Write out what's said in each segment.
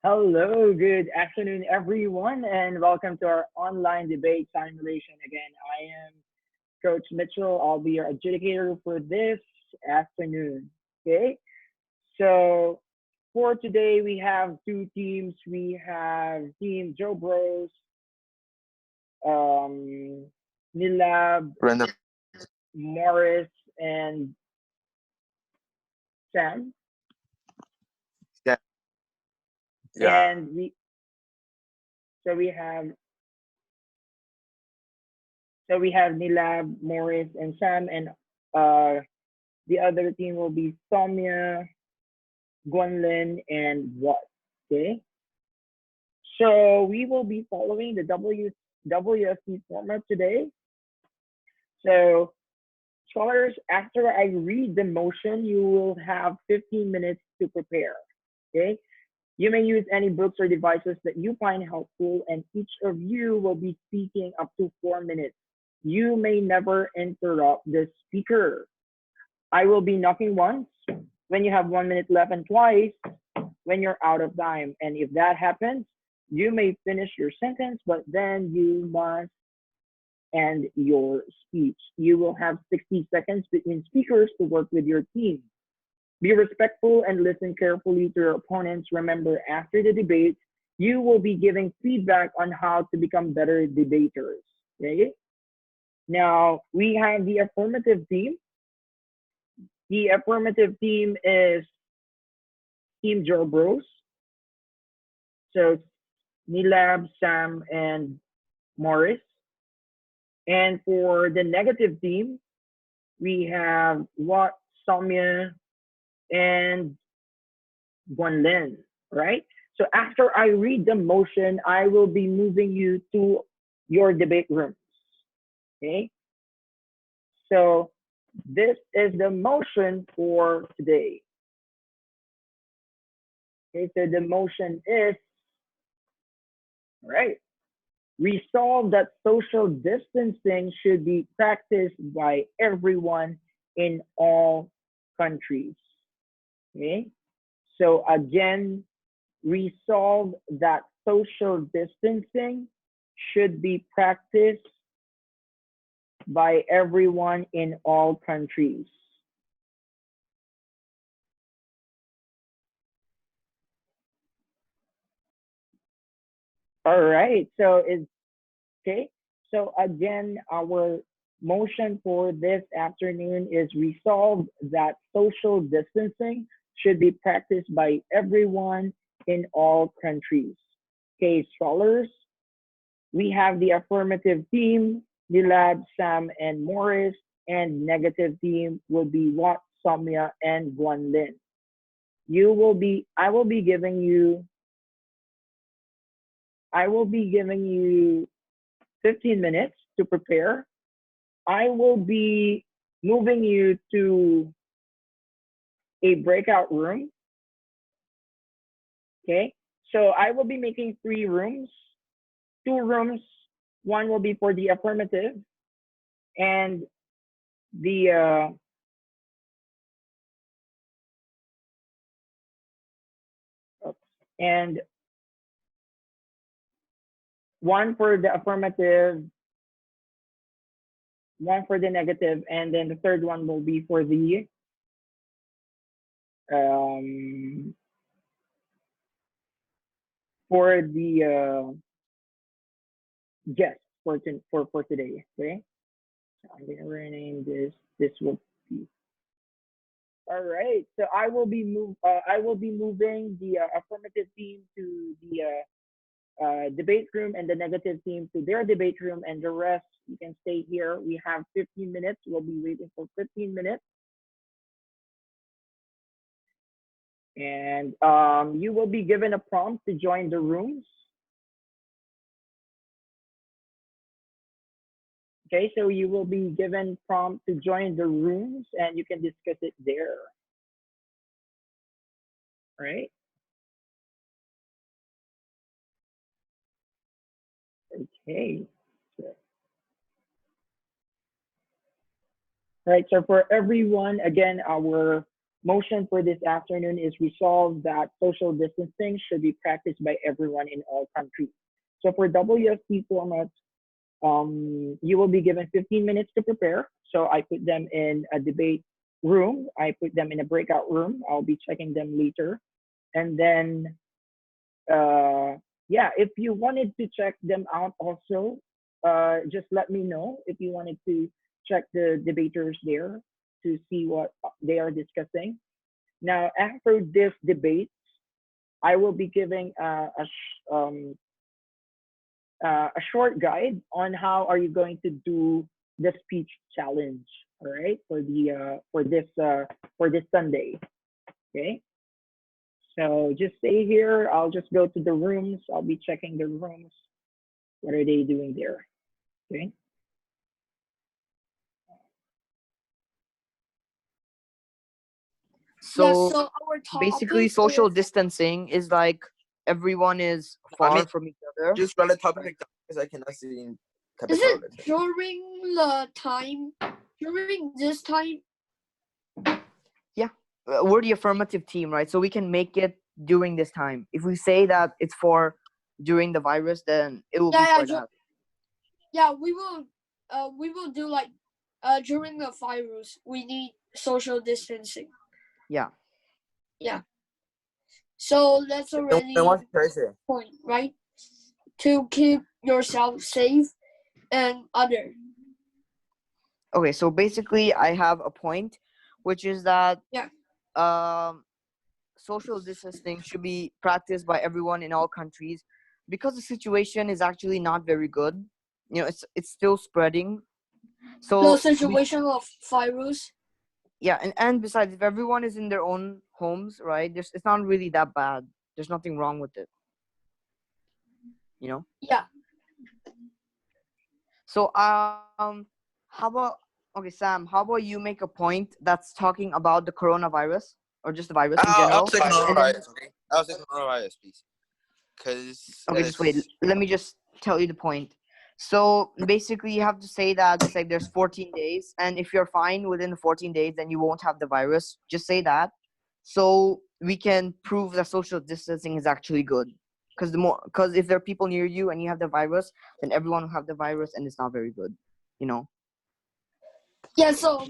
Hello, good afternoon, everyone, and welcome to our online debate simulation. Again, I am Coach Mitchell. I'll be your adjudicator for this afternoon. Okay, so for today, we have two teams. We have Team Joe Bros, um, Nilabh, Random. Morris, and Sam, Yeah. Yeah. and we so we have Nilabh, Morris, and Sam, and uh the other team will be Saumya, Guan, and what? Okay. So we will be following the WFC format today. So scholars, after I read the motion, you will have 15 minutes to prepare. Okay. You may use any books or devices that you find helpful, and each of you will be speaking up to 4 minutes. You may never interrupt the speaker. I will be knocking once when you have 1 minute left and twice when you're out of time. And if that happens, you may finish your sentence, but then you must end your speech. You will have 60 seconds between speakers to work with your team. Be respectful and listen carefully to your opponents. Remember, after the debate, you will be giving feedback on how to become better debaters. Okay? Now, we have the affirmative team. The affirmative team is Team Joe Bros. So Nilabh, Sam, and Morris. And for the negative team, we have Wat, Saumya, and Guan, right? So after I read the motion, I will be moving you to your debate rooms. Okay? So this is the motion for today. Okay, so the motion is, all right, resolve that social distancing should be practiced by everyone in all countries. Okay? So again, resolve that social distancing should be practiced by everyone in all countries. All right. So it's okay. So again, our motion for this afternoon is resolve that social distancing should be practiced by everyone in all countries. Okay, scholars, we have the affirmative team, Nilabh, Sam, and Morris, and negative team will be Wat, Saumya, and Guan. I will be giving you, I will be giving you 15 minutes to prepare. I will be moving you to a breakout room. Okay. So I will be making 3 rooms. 2 rooms. One will be for the affirmative, and the and one for the affirmative, one for the negative, and then the third one will be um for the guest for today. Okay. So I'm gonna rename this. This will be all right. So I will be moving the affirmative team to the debate room and the negative team to their debate room, and the rest you can stay here. We have 15 minutes. We'll be waiting for 15 minutes, and you will be given a prompt to join the rooms. Okay, so you will be given prompt to join the rooms, and you can discuss it there. Right? Okay. So, right. So for everyone, again, our motion for this afternoon is resolved that social distancing should be practiced by everyone in all countries. So for WFP formats, you will be given 15 minutes to prepare. So I put them in a debate room. I put them in a breakout room. I'll be checking them later. And then, yeah, if you wanted to check them out also, just let me know if you wanted to check the debaters there to see what they are discussing. Now, after this debate, I will be giving a short guide on how are you going to do the speech challenge. All right, for the for this Sunday. Okay. So just stay here. I'll just go to the rooms. I'll be checking the rooms. What are they doing there? Okay. So, so our basically, topic social is, distancing is like everyone is far from each other. Just run the topic because I cannot see in is capital it letters. during the time, during this time? We're the affirmative team, right? So we can make it during this time. If we say that it's for during the virus, then it will be for that. Yeah, we will do like during the virus we need social distancing. Yeah. So that's already Then what's Thursday? point, right? To keep yourself safe and other. Okay, so basically I have a point, which is that social distancing should be practiced by everyone in all countries because the situation is actually not very good. You know, it's still spreading. So The situation of virus. yeah, and besides, if everyone is in their own homes, right, it's not really that bad. There's nothing wrong with it. You know? Yeah. So how about, okay, Sam, how about you make a point that's talking about the coronavirus or just the virus in general? I'll say coronavirus, okay? I'll say coronavirus, please. Okay, just wait. Let me just tell you the point. So basically, you have to say that it's like there's 14 days, and if you're fine within the 14 days, then you won't have the virus. Just say that, so we can prove that social distancing is actually good. Because if there are people near you and you have the virus, then everyone will have the virus, and it's not very good. You know. Yeah. So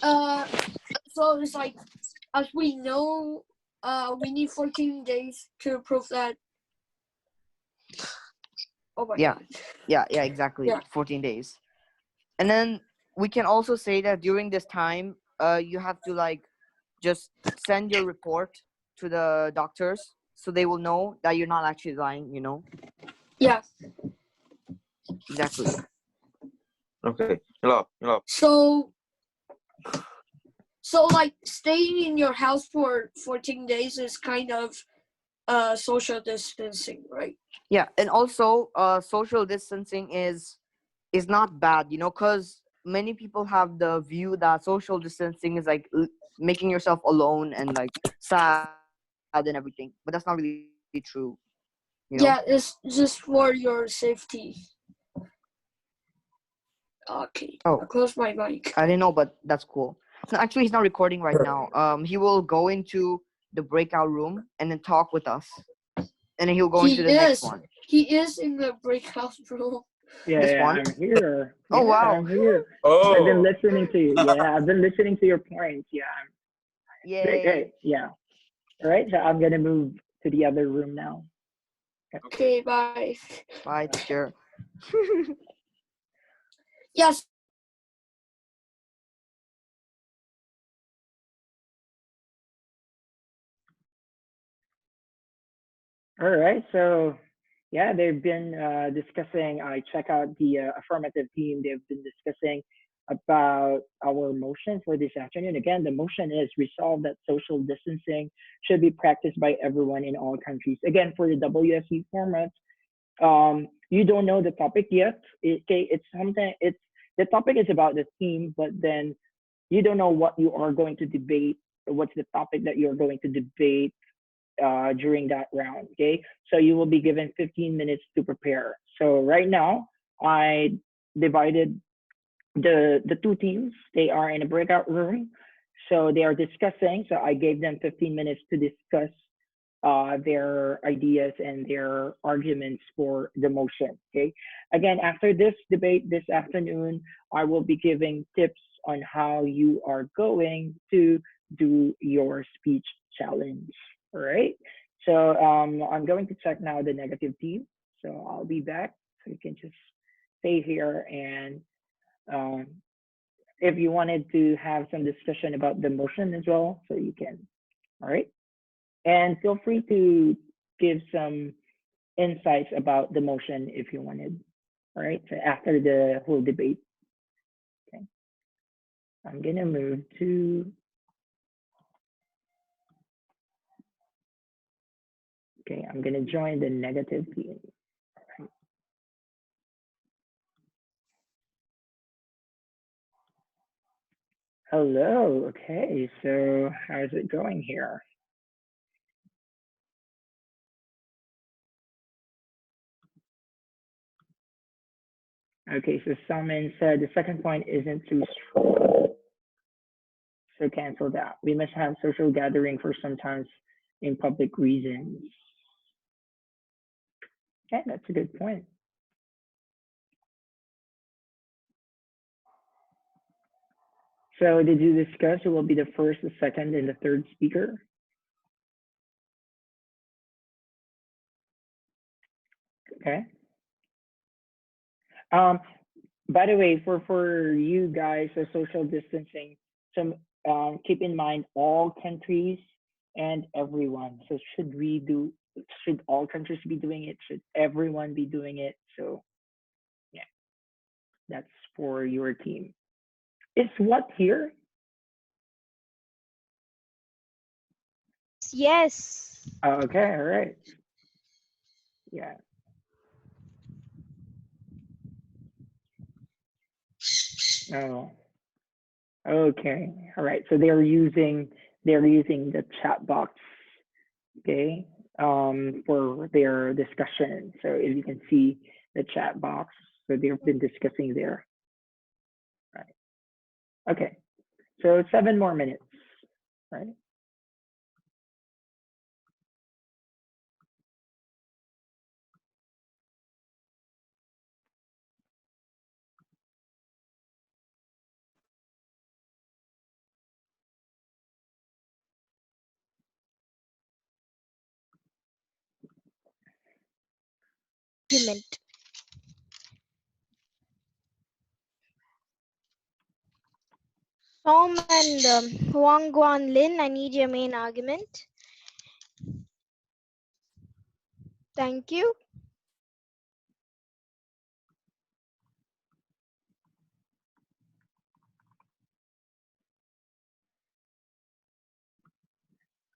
so it's like, as we know, we need 14 days to prove that. Oh my Yeah. God. Yeah, exactly. Yeah. 14 days. And then we can also say that during this time, you have to like just send your report to the doctors so they will know that you're not actually lying, you know? Yeah. Exactly. Okay. Nilabh. So like staying in your house for 14 days is kind of social distancing, right? Yeah, and also social distancing is not bad, you know, because many people have the view that social distancing is like making yourself alone and like sad and everything, but that's not really true, you know? Yeah, it's just for your safety. Okay, Oh, I'll close my mic. I didn't know, but that's cool. No, actually, he's not recording right now. He will go into the breakout room and then talk with us, and then he'll go into the next one. He is in the breakout room. This one? I'm here. Oh, wow. I'm here. Oh. I've been listening to you. Yeah, I've been listening to your points. Yeah. Yay. Great. Yeah. All right. So I'm gonna move to the other room now. Okay, bye. Bye, teacher. Yes. All right. So yeah, they've been discussing. I check out the affirmative team. They've been discussing about our motion for this afternoon. Again, the motion is resolved that social distancing should be practiced by everyone in all countries. Again, for the WSC format, you don't know the topic yet. It's something. It's the topic is about the theme, but then you don't know what you are going to debate. What's the topic that you're going to debate during that round? Okay, so you will be given 15 minutes to prepare. So right now, I divided the two teams. They are in a breakout room. So they are discussing. So I gave them 15 minutes to discuss their ideas and their arguments for the motion. Okay. Again, after this debate this afternoon, I will be giving tips on how you are going to do your speech challenge. All right. So I'm going to check now the negative team. So I'll be back. So you can just stay here, and um, if you wanted to have some discussion about the motion as well, so you can. All right. And feel free to give some insights about the motion if you wanted. All right. So after the whole debate. Okay. I'm gonna move to. Okay, I'm gonna join the negative team. Hello. Okay, so how's it going here? Okay, so Salman said the second point isn't too strong, so cancel that. We must have social gathering for sometimes in public reasons. Okay, that's a good point. So did you discuss who will be the first, the second, and the third speaker? Okay. By the way, for you guys, the social distancing, some keep in mind all countries and everyone. So should all countries be doing it? Should everyone be doing it? So yeah, that's for your team. Is what here? Yes. Okay, all right. Yeah. Oh, okay. All right. So they're using the chat box, okay, for their discussion. So if you can see the chat box, so they've been discussing there. Right. Okay. So 7 more minutes, right? Argument. Tom and Wang Guan Lin, I need your main argument. Thank you.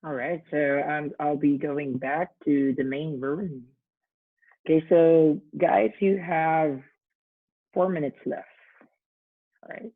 All right. So I'll be going back to the main room. Okay. So guys, you have 4 minutes left. All right.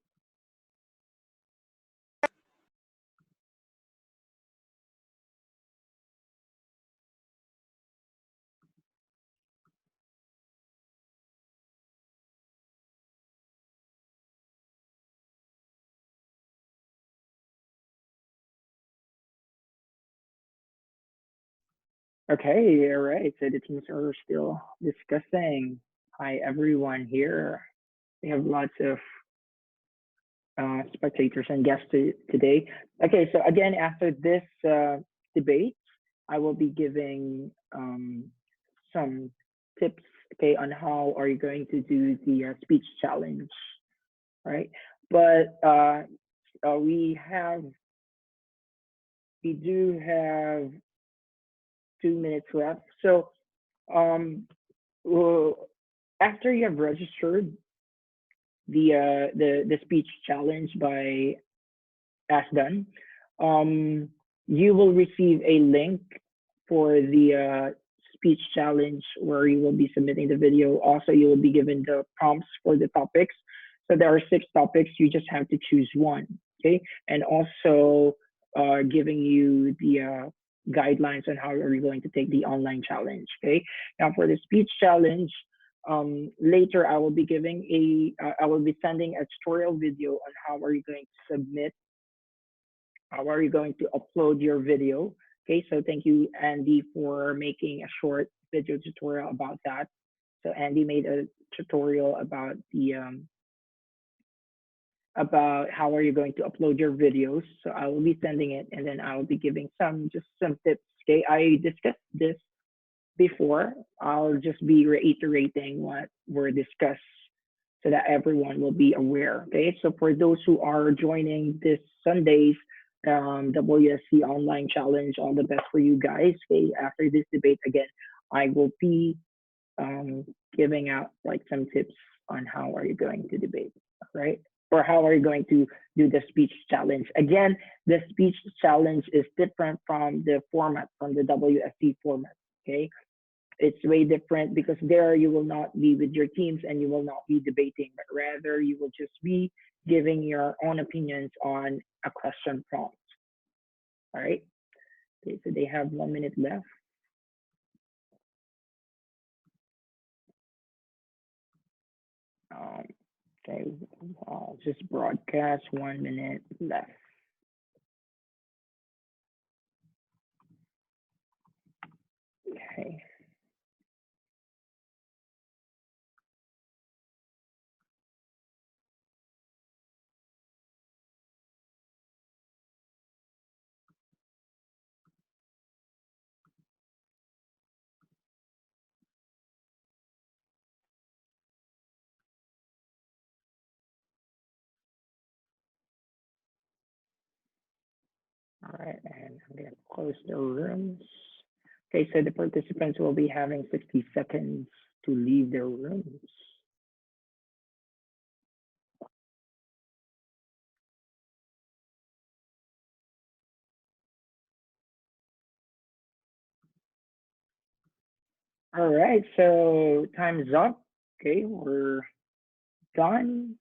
Okay, all right. So the teams are still discussing. Hi, everyone here. We have lots of spectators and guests today. Okay, so again, after this debate, I will be giving some tips, okay, on how are you going to do the speech challenge, right? But we do have 2 minutes left. So well, after you have registered the speech challenge by Ask Done, you will receive a link for the speech challenge where you will be submitting the video. Also, you will be given the prompts for the topics. So there are 6 topics. You just have to choose one, okay? And also giving you the guidelines on how are you going to take the online challenge, okay? Now for the speech challenge, later I will be I will be sending a tutorial video on how are you going to submit how are you going to upload your video? Okay, so thank you, Andy, for making a short video tutorial about that. So Andy made a tutorial about the about how are you going to upload your videos. So I will be sending it, and then I will be giving some tips. Okay, I discussed this before. I'll just be reiterating what were discussed so that everyone will be aware. Okay, so for those who are joining this Sunday's WSC online challenge, all the best for you guys. Okay, after this debate again, I will be giving out like some tips on how are you going to debate, right? Or how are you going to do the speech challenge? Again, the speech challenge is different from the format, from the WSC format. Okay, it's way different because there you will not be with your teams and you will not be debating, but rather you will just be giving your own opinions on a question prompt. All right. Okay, so they have 1 minute left. Okay, I'll just broadcast 1 minute left. Okay. All right, and I'm going to close the rooms. Okay, so the participants will be having 60 seconds to leave their rooms. All right, so time's up. Okay, we're done.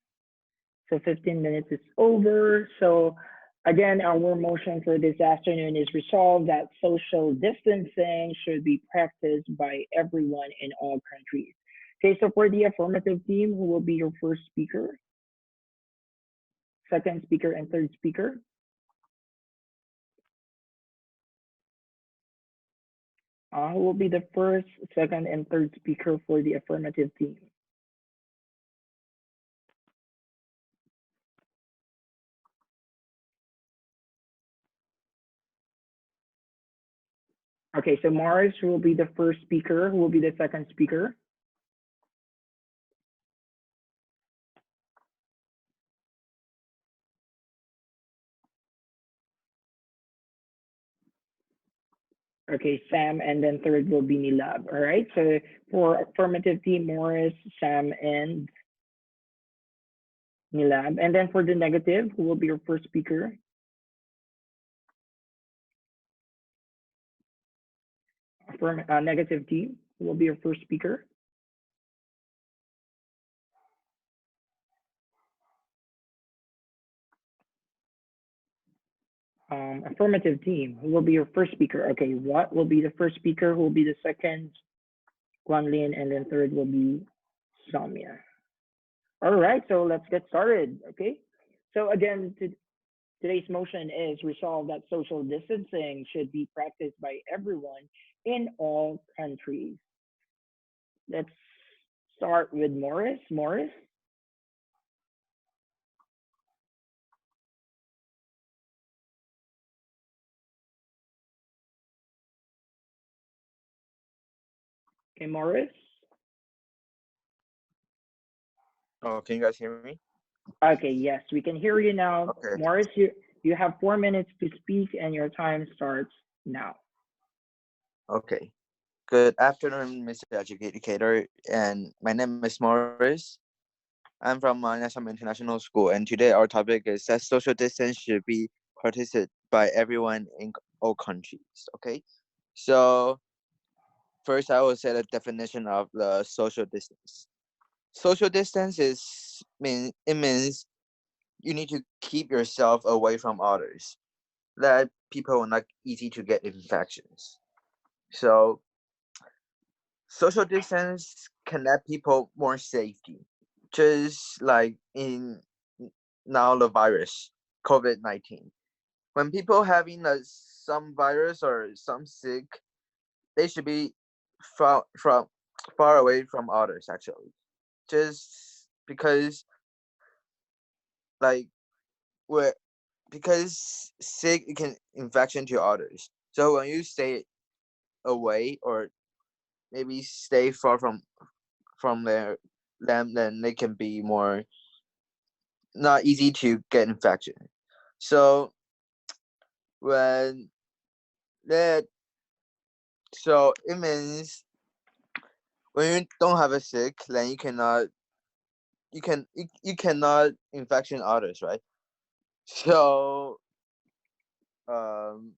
So 15 minutes is over. So again, our motion for this afternoon is resolved that social distancing should be practiced by everyone in all countries. Okay, so for the affirmative team, who will be your first speaker, second speaker, and third speaker? Who will be the first, second, and third speaker for the affirmative team? Okay, so Mars will be the first speaker. Who will be the second speaker? Okay, Sam, and then third will be Nilabh. All right, so for affirmative team, Morris, Sam, and Nilabh. And then for the negative, who will be your first speaker? Negative team, who will be your first speaker? Affirmative team, who will be your first speaker? Okay, what will be the first speaker? Who will be the second? Guan Lin, and then third will be Saumya. All right, so let's get started. Okay, so again, today's motion is resolved that social distancing should be practiced by everyone in all countries. Let's start with Morris. Morris. Okay, Morris. Oh, can you guys hear me? Okay, yes, we can hear you now. Okay. Morris, you have 4 minutes to speak and your time starts now. Okay. Good afternoon, Mr. Educator, and my name is Morris. I'm from National International School, and today our topic is that social distance should be practiced by everyone in all countries. Okay, so first I will say the definition of the social distance. Social distance means you need to keep yourself away from others. That people are not easy to get infections. So social distance can let people more safety. Just like in now the virus, COVID-19. when people having some virus or some sick, they should be from far away from others actually. Just because like where because sick it can infection to others. So when you stay away or maybe stay far from them, then they can be more not easy to get infection. So when that so it means when you don't have a sick, then you cannot infection others, right? So um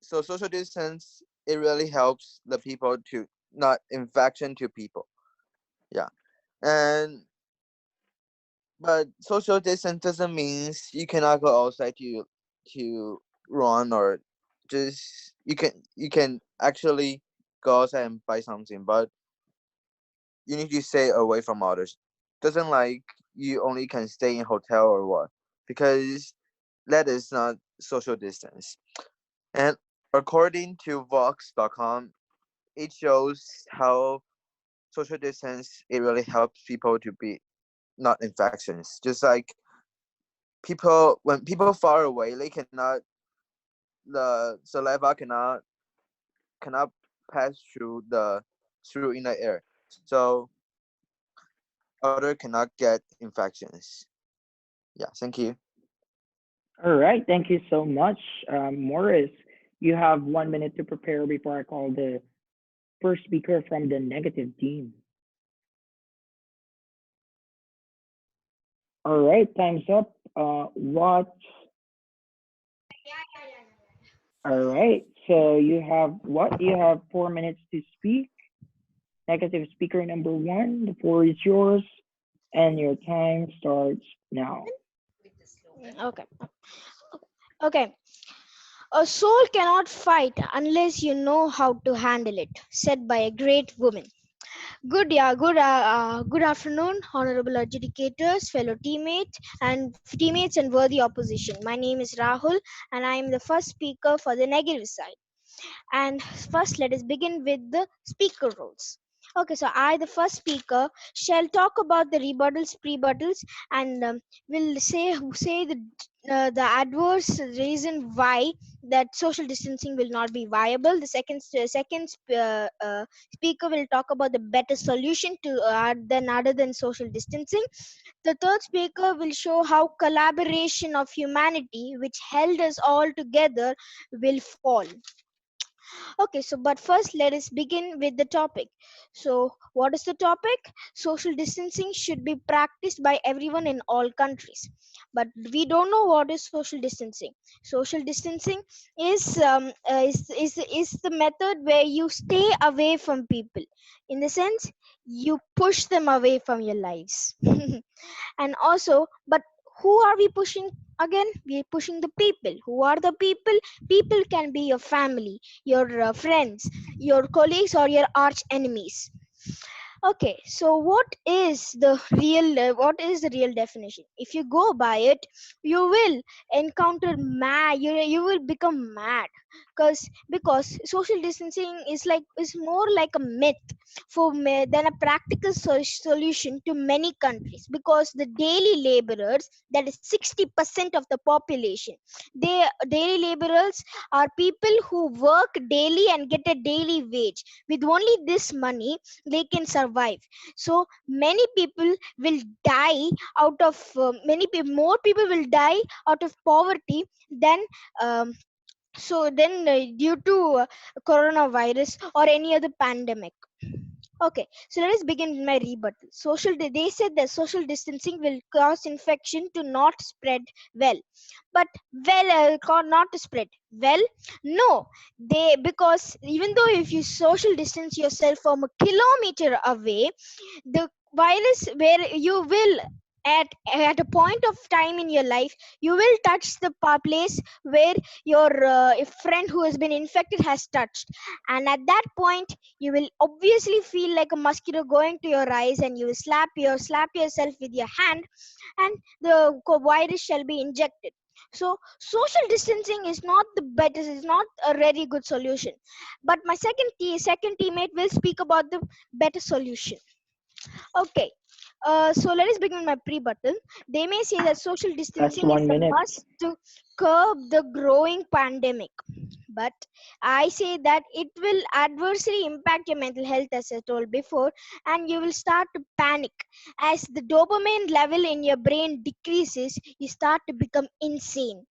so social distance it really helps the people to not infection to people. Yeah. And but social distance doesn't mean you cannot go outside to run or just you can actually go outside and buy something, but you need to stay away from others. Doesn't like you only can stay in hotel or what, because that is not social distance. And according to Vox.com, it shows how social distance it really helps people to be not infections. Just like people when people far away, they cannot the saliva cannot pass through in the air. So other cannot get infections. Yeah, thank you. All right, thank you so much, Morris. You have 1 minute to prepare before I call the first speaker from the negative team. All right, time's up. What? All right, so you have what? You have 4 minutes to speak. Negative speaker number one, the floor is yours, and your time starts now. Okay. Okay. A soul cannot fight unless you know how to handle it, said by a great woman. Good afternoon, honorable adjudicators, fellow teammates and worthy opposition. My name is Rahul, and I am the first speaker for the negative side. And first, let us begin with the speaker roles. Okay, so I, the first speaker, shall talk about the prebuttals, and will say the adverse reason why that social distancing will not be viable. The speaker will talk about the better solution to than other than social distancing. The third speaker will show how collaboration of humanity, which held us all together, will fall. Okay, so but first let us begin with the topic. So, what is the topic? Social distancing should be practiced by everyone in all countries. But we don't know what is social distancing. Social distancing is the method where you stay away from people. In the sense, you push them away from your lives. And also, but who are we pushing? Again, we are pushing the people. Who are the people? People can be your family, your friends, your colleagues, or your arch enemies. Okay, so what is the real definition? If you go by it, you will encounter mad. You will become mad, because social distancing is more like a myth than a practical solution to many countries. Because the daily laborers, that is 60% of the population, daily laborers are people who work daily and get a daily wage. With only this money, they can survive. So many people will die out of more people will die out of poverty than um, due to coronavirus or any other pandemic. Okay, so let us begin with my rebuttal. They said that social distancing will cause infection to not spread well, but not to spread well. No, because even though if you social distance yourself from a kilometer away, the virus where you will at a point of time in your life, you will touch the place where your friend who has been infected has touched, and at that point you will obviously feel like a mosquito going to your eyes, and you will slap yourself with your hand, and the virus shall be injected. So social distancing is not the better, is not a very good solution. But my second teammate will speak about the better solution. Okay, so let us begin my pre-button. They may say that social That's distancing is 1 minute. a must to curb the growing pandemic. But I say that it will adversely impact your mental health, as I told before, and you will start to panic. As the dopamine level in your brain decreases, you start to become insane.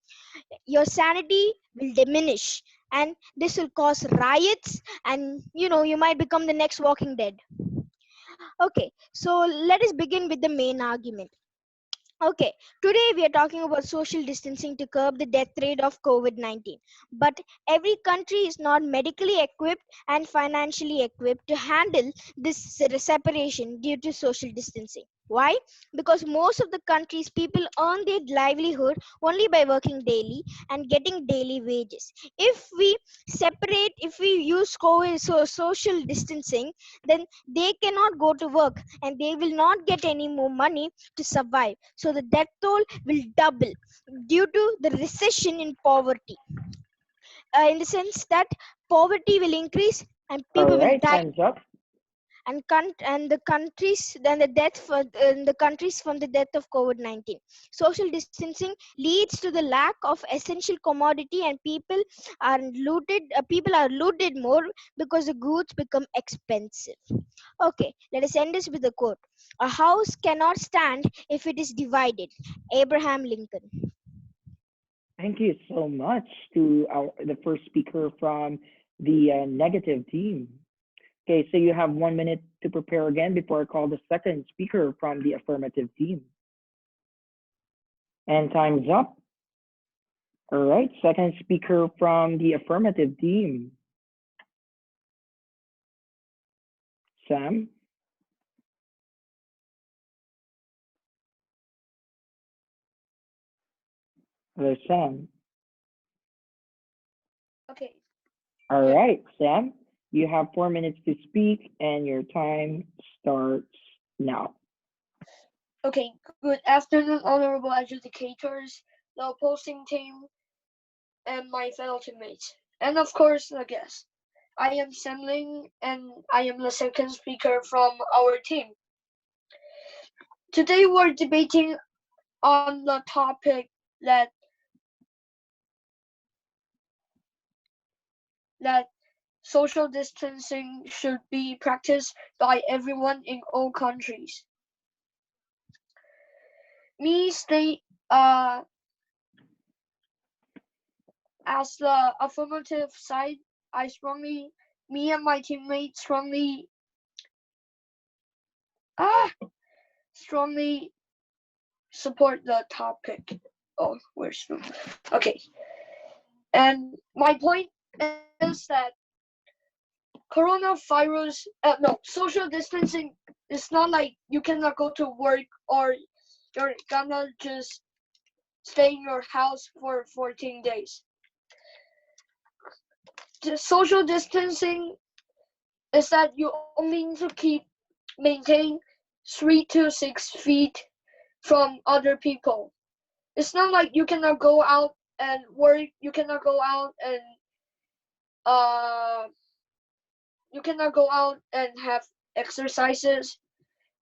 Your sanity will diminish, and this will cause riots, and you might become the next Walking Dead. Okay, so let us begin with the main argument. Okay, today we are talking about social distancing to curb the death rate of COVID 19. But every country is not medically equipped and financially equipped to handle this separation due to social distancing. Why? Because most of the countries, people earn their livelihood only by working daily and getting daily wages. If we use COVID, social distancing, then they cannot go to work and they will not get any more money to survive. So the death toll will double due to the recession in poverty. In the sense that poverty will increase and All people will right, die, time's up. and the countries then the death for the countries from the death of COVID-19. Social distancing leads to the lack of essential commodity, and people are looted more because the goods become expensive. Okay, let us end this with a quote. A house cannot stand if it is divided. Abraham Lincoln. Thank you so much to the first speaker from the negative team. Okay, so you have 1 minute to prepare again before I call the second speaker from the affirmative team. And time's up. All right, second speaker from the affirmative team. Sam? Hello, Sam. Okay. All Yeah. right, Sam, you have 4 minutes to speak and your time starts now. Okay. Good afternoon, honorable adjudicators, the opposing team, and my fellow teammates, and of course the guests. I am Sam Ling, and I am the second speaker from our team. Today we're debating on the topic that social distancing should be practiced by everyone in all countries. Me stay as the affirmative side, me and my teammates strongly support the topic. Oh, where's the okay? And my point is that coronavirus, no, social distancing is not like you cannot go to work or you're gonna just stay in your house for 14 days. The social distancing is that you only need to maintain 3 to 6 feet from other people. It's not like you cannot go out and work, you cannot go out and have exercises,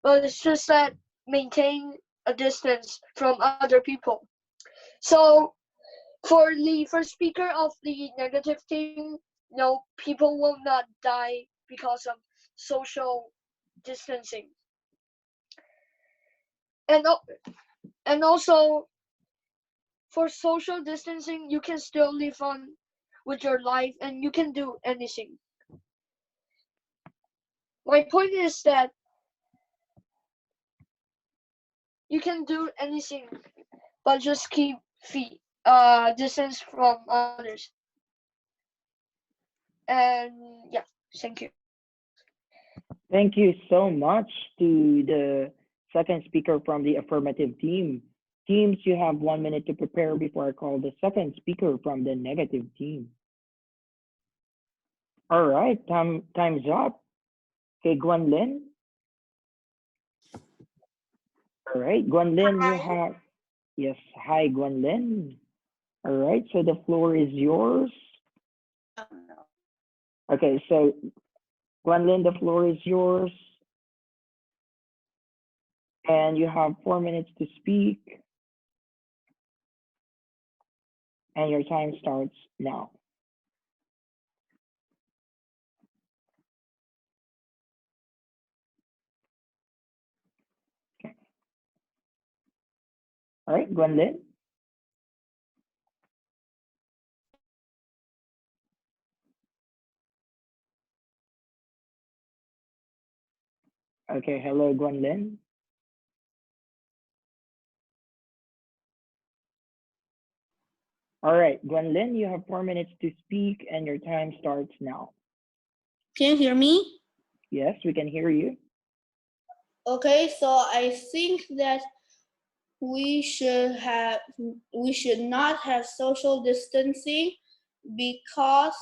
but it's just that maintain a distance from other people. So for the first speaker of the negative team, no, people will not die because of social distancing. And also for social distancing, you can still live on with your life and you can do anything. My point is that you can do anything, but just keep distance from others. And yeah, thank you. Thank you so much to the second speaker from the affirmative team. Teams, you have 1 minute to prepare before I call the second speaker from the negative team. All right, time's up. Okay, Guan Lin. All right, Guan Lin, you have, yes, hi, Guan Lin. All right, so the floor is yours. Oh, no. Okay, so Guanlin, the floor is yours. And you have 4 minutes to speak. And your time starts now. Okay. All right, Guanlin. Okay, hello, Guanlin. All right, Guanlin, you have 4 minutes to speak and your time starts now. Can you hear me? Yes, we can hear you. Okay, so I think that we should not have social distancing, because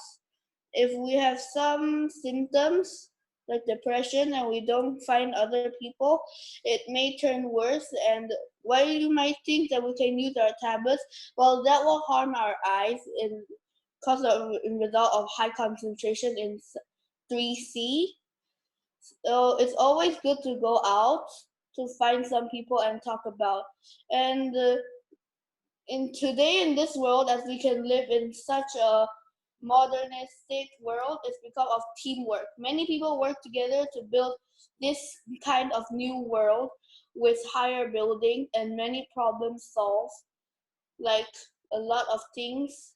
if we have some symptoms like depression and we don't find other people, it may turn worse. And while you might think that we can use our tablets, well, that will harm our eyes in cause of in result of high concentration in 3C. So it's always good to go out to find some people and talk about. And in this world, as we can live in such a modernistic world, it's because of teamwork. Many people work together to build this kind of new world with higher building and many problems solved, like a lot of things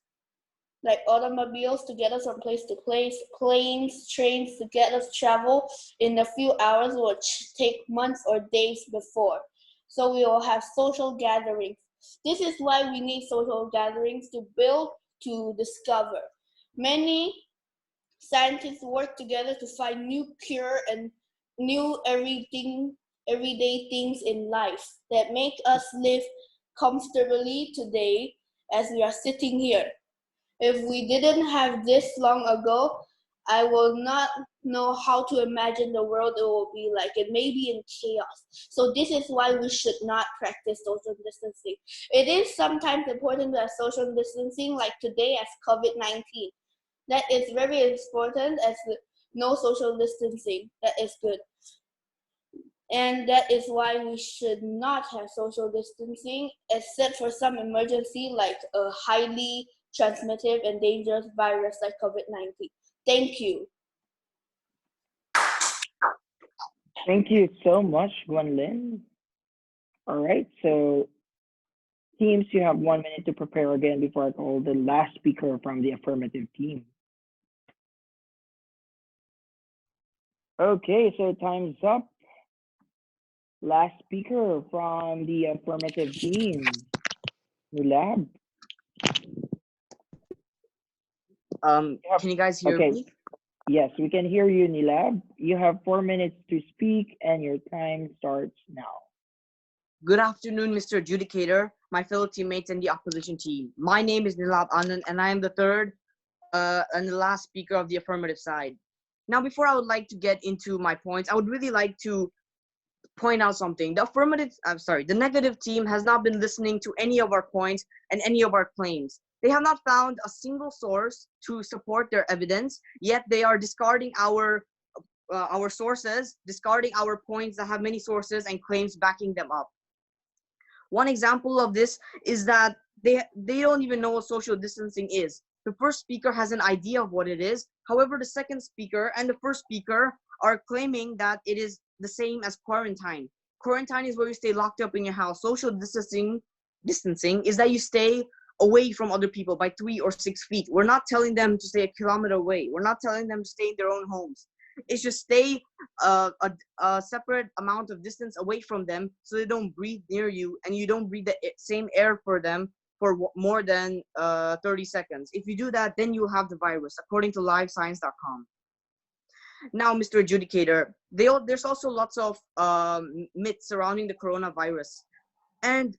like automobiles to get us from place to place, planes, trains to get us travel in a few hours, which take months or days before. So we will have social gatherings. This is why we need social gatherings to build, to discover. Many scientists work together to find new cure and new everyday things in life that make us live comfortably today as we are sitting here. If we didn't have this long ago, I will not know how to imagine the world it will be like. It may be in chaos. So this is why we should not practice social distancing. It is sometimes important to have social distancing, like today as COVID-19. That is very important as no social distancing. That is good. And that is why we should not have social distancing, except for some emergency like a highly transmitted and dangerous virus like COVID-19. Thank you. Thank you so much, Guanlin. All right, so teams, you have 1 minute to prepare again before I call the last speaker from the affirmative team. Okay, so time's up. Last speaker from the affirmative team, Nilabh. Can you guys hear me? Yes, we can hear you, Nilabh. You have 4 minutes to speak and your time starts now. Good afternoon, Mr. Adjudicator, my fellow teammates and the opposition team. My name is Nilabh Anand and I am the third and the last speaker of the affirmative side. Now, before I would like to get into my points, I would really like to point out something. The negative team has not been listening to any of our points and any of our claims. They have not found a single source to support their evidence, yet they are discarding our sources, discarding our points that have many sources and claims backing them up. One example of this is that they don't even know what social distancing is. The first speaker has an idea of what it is. However, the second speaker and the first speaker are claiming that it is the same as quarantine. Quarantine is where you stay locked up in your house. Social distancing is that you stay away from other people by 3 or 6 feet. We're not telling them to stay a kilometer away. We're not telling them to stay in their own homes. It's just stay a separate amount of distance away from them so they don't breathe near you and you don't breathe the same air for them for more than 30 seconds. If you do that, then you have the virus, according to livescience.com. Now, Mr. Adjudicator, there's also lots of myths surrounding the coronavirus. And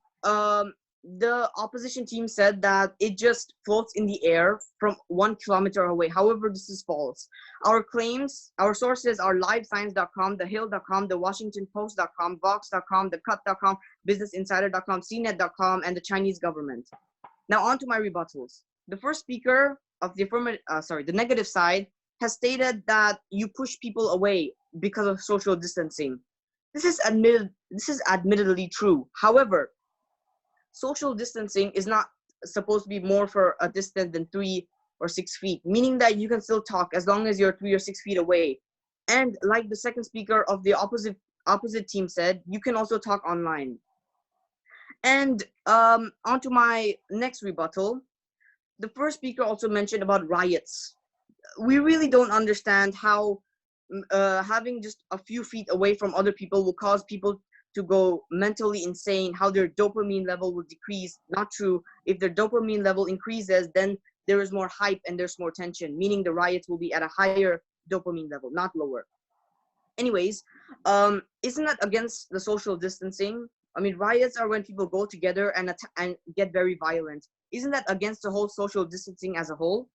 the opposition team said that it just floats in the air from 1 kilometer away. However, this is false. Our claims, our sources are livescience.com, thehill.com, thewashingtonpost.com, vox.com, thecut.com, businessinsider.com, cnet.com, and the Chinese government. Now on to my rebuttals. The first speaker of the negative side has stated that you push people away because of social distancing. This is admittedly true. However, social distancing is not supposed to be more for a distance than 3 or 6 feet, meaning that you can still talk as long as you're 3 or 6 feet away. And like the second speaker of the opposite team said, you can also talk online. And on to my next rebuttal. The first speaker also mentioned about riots. We really don't understand how having just a few feet away from other people will cause people to go mentally insane, how their dopamine level will decrease. Not true. If their dopamine level increases, then there is more hype and there's more tension, meaning the riots will be at a higher dopamine level, not lower. Anyways, isn't that against the social distancing? I mean, riots are when people go together and get very violent. Isn't that against the whole social distancing as a whole?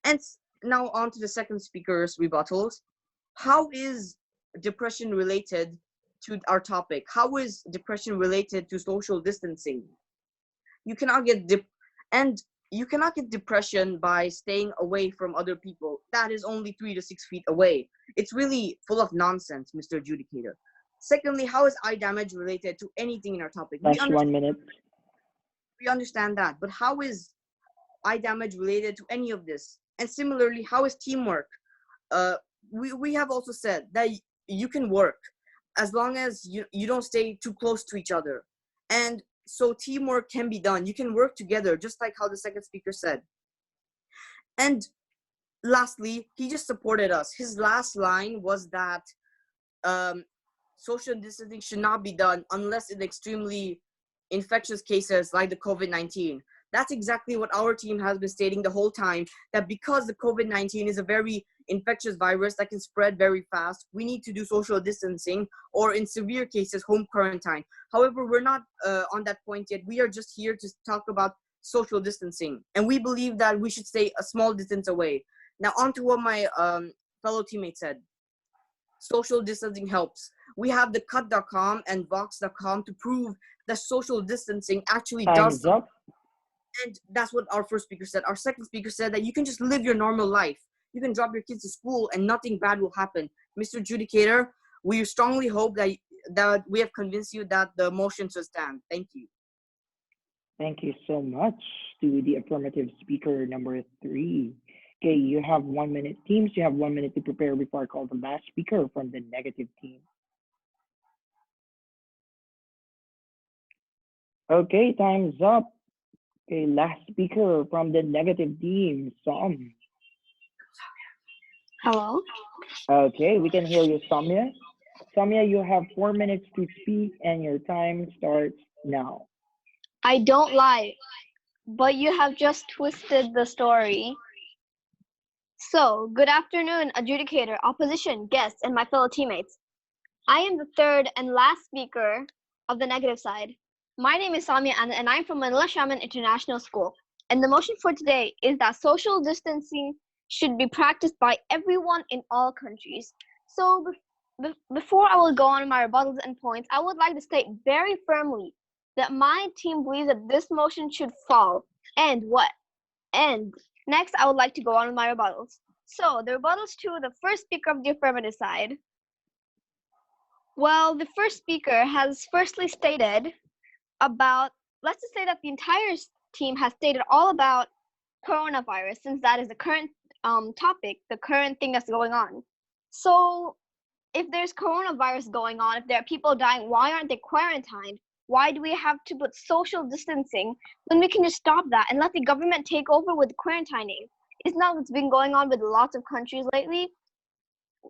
And now on to the second speaker's rebuttals. How is depression related to our topic? How is depression related to social distancing? You cannot get you cannot get depression by staying away from other people. That is only 3 to 6 feet away. It's really full of nonsense, Mr. Adjudicator. Secondly, how is eye damage related to anything in our topic? Last 1 minute. We understand that, but how is eye damage related to any of this? And similarly, how is teamwork? We have also said that you can work as long as you don't stay too close to each other. And so teamwork can be done. You can work together, just like how the second speaker said. And lastly, he just supported us. His last line was that social distancing should not be done unless in extremely infectious cases like the COVID-19. That's exactly what our team has been stating the whole time, that because the COVID-19 is a very infectious virus that can spread very fast, we need to do social distancing, or in severe cases, home quarantine. However, we're not on that point yet. We are just here to talk about social distancing, and we believe that we should stay a small distance away. Now on to what my fellow teammate said. Social distancing helps. We have the cut.com and vox.com to prove that social distancing actually does Time's up. And that's what our first speaker said. Our second speaker said that you can just live your normal life. You can drop your kids to school and nothing bad will happen. Mr. Adjudicator, we strongly hope that we have convinced you that the motion should stand. Thank you. Thank you so much to the affirmative speaker number 3. Okay, you have 1 minute. Teams, you have 1 minute to prepare before I call the last speaker from the negative team. Okay, time's up. Okay, last speaker from the negative team, Saum. Hello? Okay, we can hear you, Saumya. Saumya, you have 4 minutes to speak and your time starts now. I don't lie, but you have just twisted the story. So, good afternoon, adjudicator, opposition, guests, and my fellow teammates. I am the third and last speaker of the negative side. My name is Saumya and I'm from Manila Shaman International School. And the motion for today is that social distancing should be practiced by everyone in all countries. So before I will go on my rebuttals and points, I would like to state very firmly that my team believes that this motion should fall. And next, I would like to go on with my rebuttals. So the rebuttals to the first speaker of the affirmative side. Well, the first speaker has firstly stated about, let's just say that the entire team has stated all about coronavirus, since that is the current topic, the current thing that's going on. So if there's coronavirus going on, if there are people dying, why aren't they quarantined? Why do we have to put social distancing when we can just stop that and let the government take over with quarantining? Isn't that what's been going on with lots of countries lately?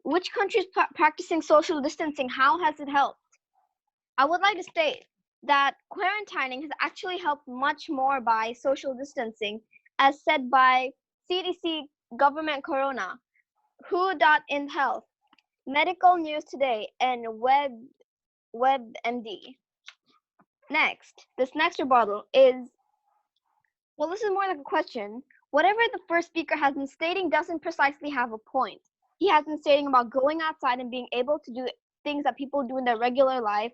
Which country is practicing social distancing? How has it helped? I would like to state that quarantining has actually helped much more by social distancing, as said by CDC, Government Corona, WHO.in Health, Medical News Today, and WebMD. Next, this next rebuttal is, well, this is more like a question. Whatever the first speaker has been stating doesn't precisely have a point. He has been stating about going outside and being able to do things that people do in their regular life.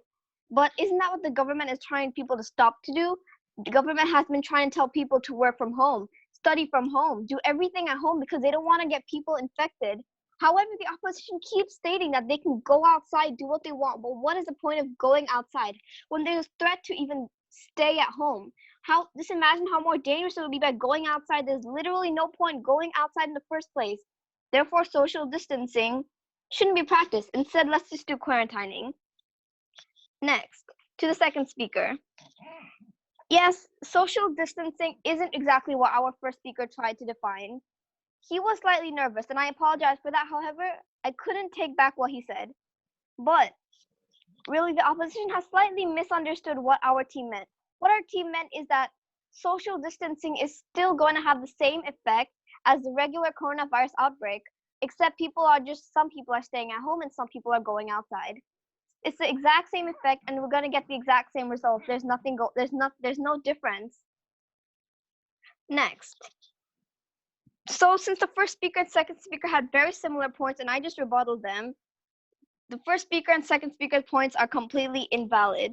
But isn't that what the government is trying people to stop to do? The government has been trying to tell people to work from home, study from home, do everything at home because they don't want to get people infected. However, the opposition keeps stating that they can go outside, do what they want. But what is the point of going outside when there's a threat to even stay at home? Just imagine how more dangerous it would be by going outside. There's literally no point going outside in the first place. Therefore, social distancing shouldn't be practiced. Instead, let's just do quarantining. Next, to the second speaker. Yes, social distancing isn't exactly what our first speaker tried to define. He was slightly nervous, and I apologize for that. However, I couldn't take back what he said. But really, the opposition has slightly misunderstood what our team meant. What our team meant is that social distancing is still going to have the same effect as the regular coronavirus outbreak, except some people are staying at home and some people are going outside. It's the exact same effect, and we're going to get the exact same result. There's no difference. Next. So since the first speaker and second speaker had very similar points and I just rebutted them, the first speaker and second speaker's points are completely invalid.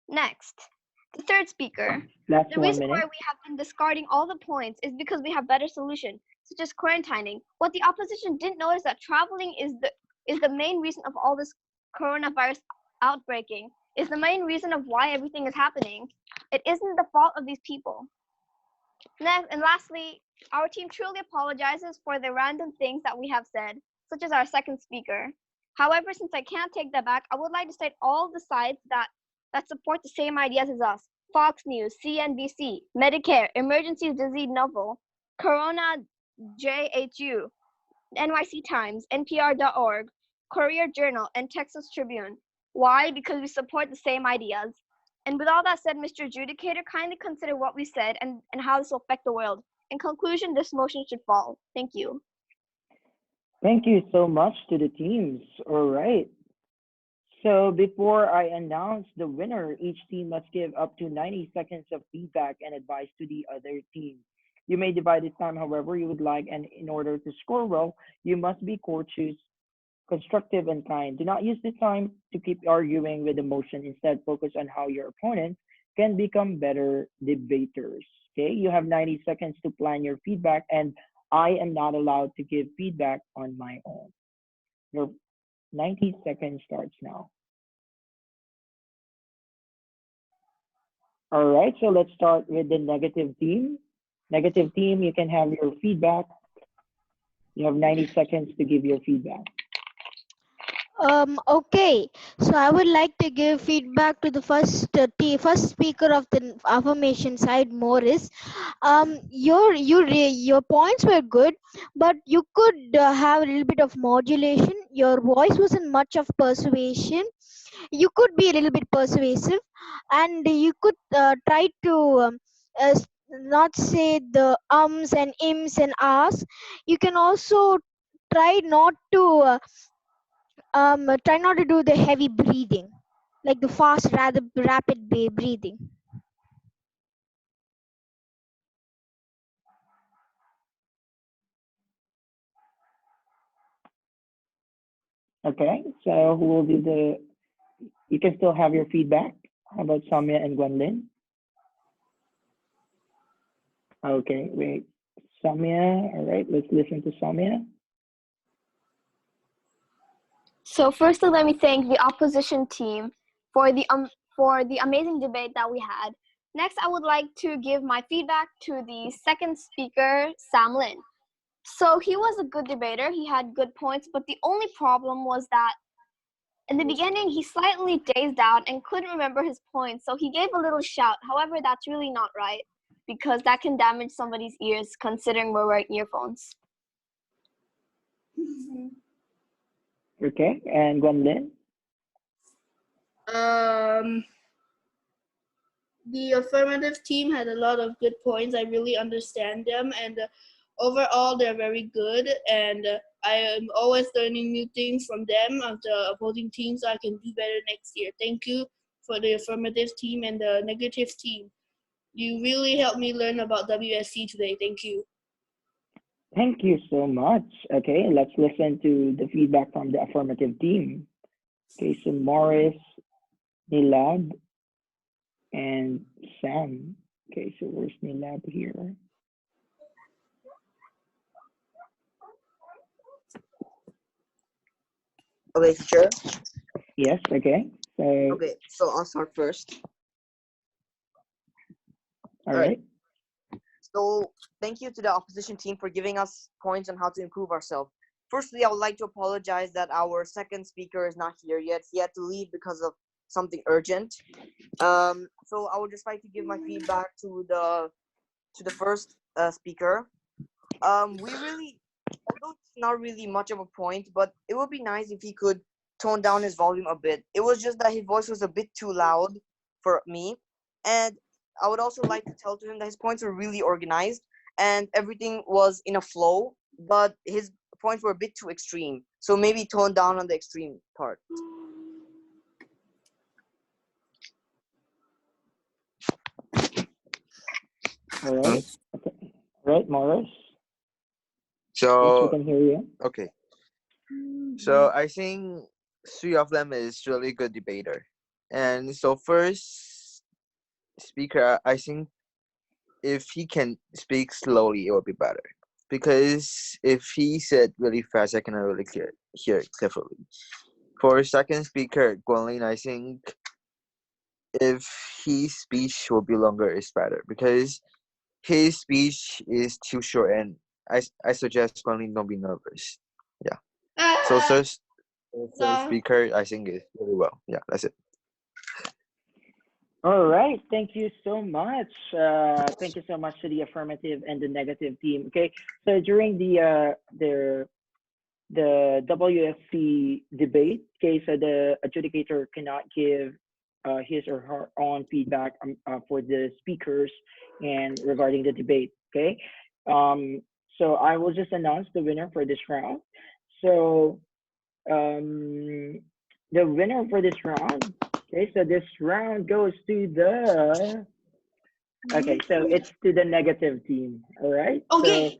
Next, the third speaker. Last The 1 reason why minute. we have been discarding all the points is because we have better solutions, such as quarantining. What the opposition didn't notice that traveling is the main reason of all this coronavirus outbreaking, is the main reason of why everything is happening. It isn't the fault of these people. Next, and lastly, our team truly apologizes for the random things that we have said, such as our second speaker. However, since I can't take that back, I would like to state all the sides that support the same ideas as us. Fox News, CNBC, Medicare, Emergency Disease Novel, Corona JHU, NYC Times, NPR.org, Courier Journal, and Texas Tribune. Why? Because we support the same ideas. And with all that said, Mr. Adjudicator, kindly consider what we said and how this will affect the world. In conclusion, this motion should fall. Thank you. Thank you so much to the teams. All right. So before I announce the winner, each team must give up to 90 seconds of feedback and advice to the other team. You may divide this time however you would like, and in order to score well, you must be courteous, constructive, and kind. Do not use this time to keep arguing with emotion. Instead, focus on how your opponents can become better debaters. Okay, you have 90 seconds to plan your feedback, and I am not allowed to give feedback on my own. Your 90 seconds starts now. All right, so let's start with the negative team. Negative team, you can have your feedback. You have 90 seconds to give your feedback. Okay, so I would like to give feedback to the first speaker of the affirmation side, Morris. Your points were good, but you could have a little bit of modulation. Your voice wasn't much of persuasion. You could be a little bit persuasive, and you could try to not say the ums and ims and ahs. You can also try not to try not to do the heavy breathing, like the fast rather rapid breathing. Okay, so who will do the, you can still have your feedback. How about Saumya and Guan? Okay, wait. Saumya, all right, let's listen to Saumya. So firstly, let me thank the opposition team for the amazing debate that we had. Next, I would like to give my feedback to the second speaker, Sam Lin. So he was a good debater. He had good points, but the only problem was that in the beginning, he slightly dazed out and couldn't remember his points. So he gave a little shout. However, that's really not right because that can damage somebody's ears considering we're wearing earphones. Okay, and Guan? The affirmative team had a lot of good points. I really understand them, and overall they're very good, and I am always learning new things from them of the opposing team so I can do better next year. Thank you for the affirmative team and the negative team. You really helped me learn about WSC today. Thank you. Thank you so much. Okay, let's listen to the feedback from the affirmative team. Okay, so Morris, Nilabh, and Sam. Okay, so where's Nilabh here? Okay, teacher. Yes, okay. So, Okay, so I'll start first. all right. So thank you to the opposition team for giving us points on how to improve ourselves. Firstly, I would like to apologize that our second speaker is not here yet. He had to leave because of something urgent. So I would just like to give my feedback to the first speaker. We really, although it's not really much of a point, but it would be nice if he could tone down his volume a bit. It was just that his voice was a bit too loud for me, and I would also like to tell to him that his points were really organized and everything was in a flow, but his points were a bit too extreme. So maybe tone down on the extreme part. All right. Okay. All right, Morris. Yes, we So can hear you. okay. So I think three of them is really good debater. And so first speaker, I think if he can speak slowly, it would be better. Because if he said really fast, I cannot really hear it clearly. For second speaker, Guan, I think if his speech will be longer, is better. Because his speech is too short, and I suggest Guan don't be nervous. Yeah. So third No. speaker, I think is really well. Yeah, that's it. All right. Thank you so much. Thank you so much to the affirmative and the negative team. Okay. So during the WFC debate, okay, so the adjudicator cannot give his or her own feedback for the speakers and regarding the debate. Okay. So I will just announce the winner for this round. So the winner for this round. Okay, so this round goes to the. Okay, so it's to the negative team. All right. Okay.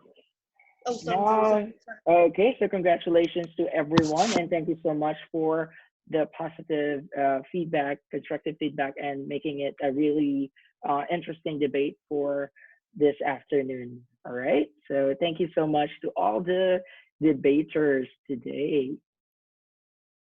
So now, okay, so congratulations to everyone, and thank you so much for the positive feedback, constructive feedback, and making it a really interesting debate for this afternoon. All right. So thank you so much to all the debaters today.